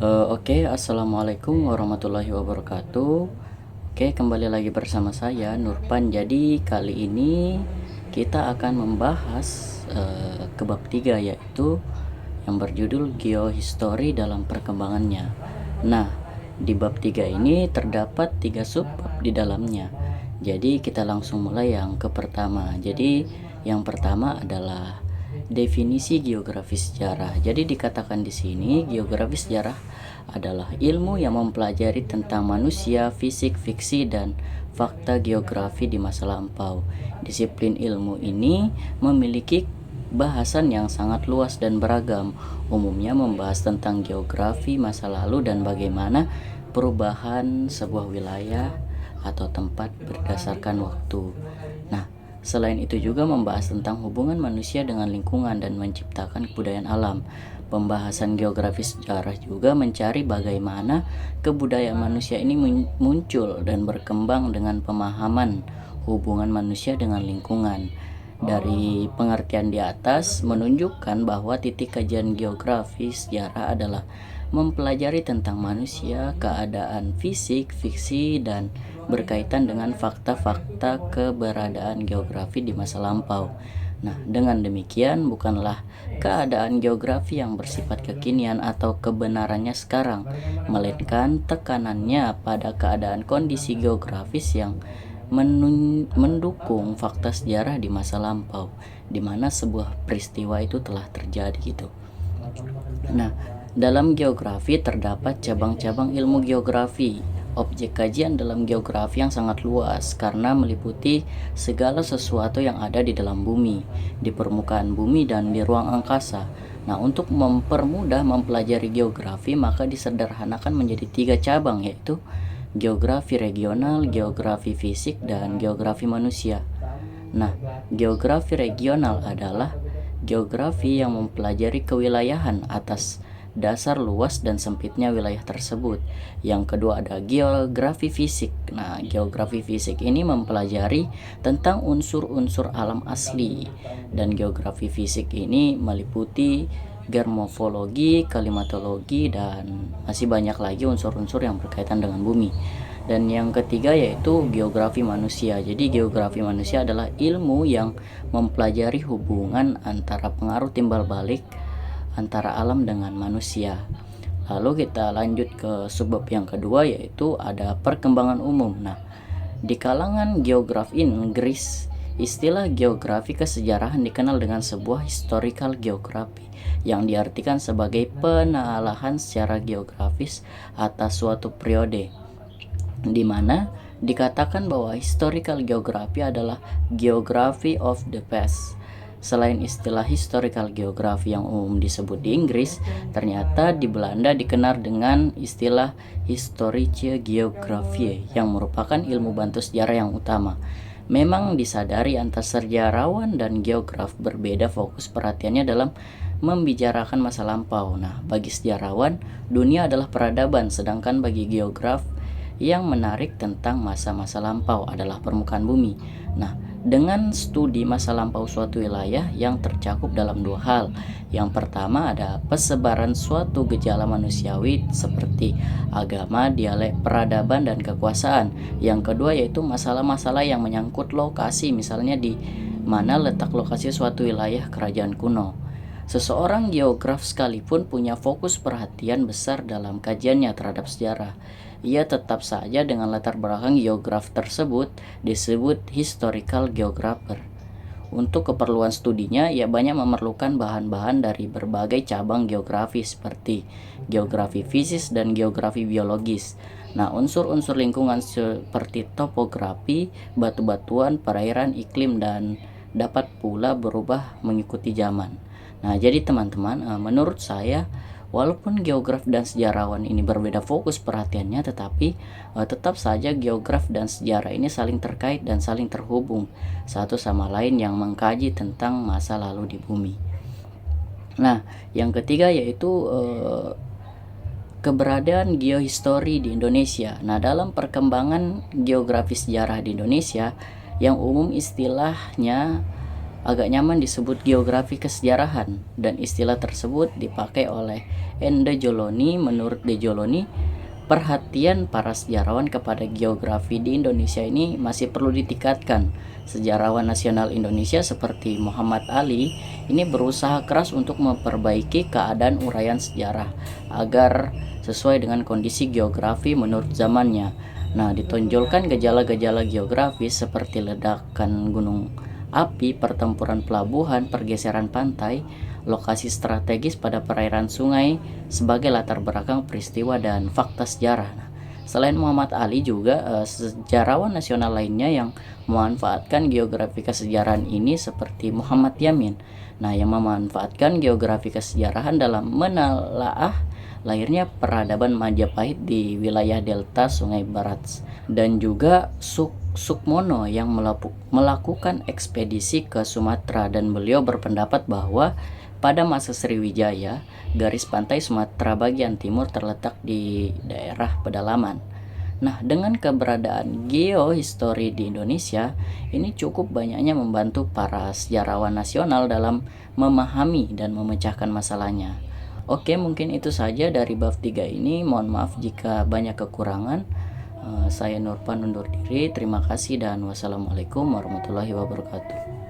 Assalamualaikum warahmatullahi wabarakatuh. Oke, kembali lagi bersama saya Nurpan. Jadi kali ini kita akan membahas ke bab 3, yaitu yang berjudul Geohistory dalam perkembangannya. Nah, di bab 3 ini terdapat 3 subbab di dalamnya. Jadi kita langsung mulai yang ke pertama. Jadi yang pertama adalah definisi geografi sejarah. Jadi dikatakan di sini geografi sejarah adalah ilmu yang mempelajari tentang manusia, fisik, fiksi, dan fakta geografi di masa lampau. Disiplin ilmu ini memiliki bahasan yang sangat luas dan beragam. Umumnya membahas tentang geografi masa lalu dan bagaimana perubahan sebuah wilayah atau tempat berdasarkan waktu. Nah, selain itu juga membahas tentang hubungan manusia dengan lingkungan dan menciptakan kebudayaan alam. Pembahasan geografi sejarah juga mencari bagaimana kebudayaan manusia ini muncul dan berkembang dengan pemahaman hubungan manusia dengan lingkungan. Dari pengertian di atas menunjukkan bahwa titik kajian geografi sejarah adalah mempelajari tentang manusia, keadaan fisik, fiksi, dan berkaitan dengan fakta-fakta keberadaan geografi di masa lampau. Nah, dengan demikian bukanlah keadaan geografi yang bersifat kekinian atau kebenarannya sekarang, melainkan tekanannya pada keadaan kondisi geografis yang mendukung fakta sejarah di masa lampau, di mana sebuah peristiwa itu telah terjadi gitu. Nah, dalam geografi terdapat cabang-cabang ilmu geografi. Objek kajian dalam geografi yang sangat luas karena meliputi segala sesuatu yang ada di dalam bumi, di permukaan bumi, dan di ruang angkasa. Nah, untuk mempermudah mempelajari geografi, maka disederhanakan menjadi 3 cabang, yaitu geografi regional, geografi fisik, dan geografi manusia. Nah, geografi regional adalah geografi yang mempelajari kewilayahan atas dasar luas dan sempitnya wilayah tersebut. Yang kedua ada geografi fisik. Nah, geografi fisik ini mempelajari tentang unsur-unsur alam asli, dan geografi fisik ini meliputi geomorfologi, klimatologi, dan masih banyak lagi unsur-unsur yang berkaitan dengan bumi. Dan yang ketiga yaitu geografi manusia. Jadi geografi manusia adalah ilmu yang mempelajari hubungan antara pengaruh timbal balik antara alam dengan manusia. Lalu kita lanjut ke subbab yang kedua, yaitu ada perkembangan umum. Nah, di kalangan geograf Inggris, istilah geografi kesejarahan dikenal dengan sebuah historical geography, yang diartikan sebagai penelahan secara geografis atas suatu periode, di mana dikatakan bahwa historical geography adalah geography of the past. Selain istilah historical geography yang umum disebut di Inggris, ternyata di Belanda dikenal dengan istilah historische geography yang merupakan ilmu bantu sejarah yang utama. Memang disadari antara sejarawan dan geograf berbeda fokus perhatiannya dalam membicarakan masa lampau. Nah, bagi sejarawan, dunia adalah peradaban, sedangkan bagi geograf yang menarik tentang masa-masa lampau adalah permukaan bumi. Nah, dengan studi masa lampau suatu wilayah yang tercakup dalam 2 hal. Yang pertama ada persebaran suatu gejala manusiawi seperti agama, dialek, peradaban, dan kekuasaan. Yang kedua yaitu masalah-masalah yang menyangkut lokasi, misalnya di mana letak lokasi suatu wilayah kerajaan kuno. Seseorang geograf sekalipun punya fokus perhatian besar dalam kajiannya terhadap sejarah. Ia tetap saja dengan latar belakang geograf tersebut disebut historical geographer. Untuk keperluan studinya, ia banyak memerlukan bahan-bahan dari berbagai cabang geografi seperti geografi fisik dan geografi biologis. Nah, unsur-unsur lingkungan seperti topografi, batu-batuan, perairan, iklim, dan dapat pula berubah mengikuti zaman. Nah, jadi teman-teman, menurut saya walaupun geograf dan sejarawan ini berbeda fokus perhatiannya, tetapi tetap saja geograf dan sejarah ini saling terkait dan saling terhubung satu sama lain yang mengkaji tentang masa lalu di bumi. Nah, yang ketiga yaitu keberadaan geohistory di Indonesia. Nah, dalam perkembangan geografi sejarah di Indonesia, yang umum istilahnya agak nyaman disebut geografi kesejarahan, dan istilah tersebut dipakai oleh N. De Joloni. Menurut De Joloni, perhatian para sejarawan kepada geografi di Indonesia ini masih perlu ditingkatkan. Sejarawan nasional Indonesia seperti Muhammad Ali ini berusaha keras untuk memperbaiki keadaan uraian sejarah agar sesuai dengan kondisi geografi menurut zamannya. Nah, ditonjolkan gejala-gejala geografis seperti ledakan gunung api, pertempuran pelabuhan, pergeseran pantai, lokasi strategis pada perairan sungai sebagai latar belakang peristiwa dan fakta sejarah. Nah, selain Muhammad Ali juga sejarawan nasional lainnya yang memanfaatkan geografi kesejarahan ini seperti Muhammad Yamin. Nah, yang memanfaatkan geografi kesejarahan dalam menelaah lahirnya peradaban Majapahit di wilayah delta Sungai Barat, dan juga Sukmono yang melakukan ekspedisi ke Sumatera, dan beliau berpendapat bahwa pada masa Sriwijaya, garis pantai Sumatera bagian timur terletak di daerah pedalaman. Nah, dengan keberadaan geohistory di Indonesia, ini cukup banyaknya membantu para sejarawan nasional dalam memahami dan memecahkan masalahnya. Oke, mungkin itu saja dari bab 3 ini. Mohon maaf jika banyak kekurangan. Saya Nurpan undur diri. Terima kasih dan wassalamualaikum warahmatullahi wabarakatuh.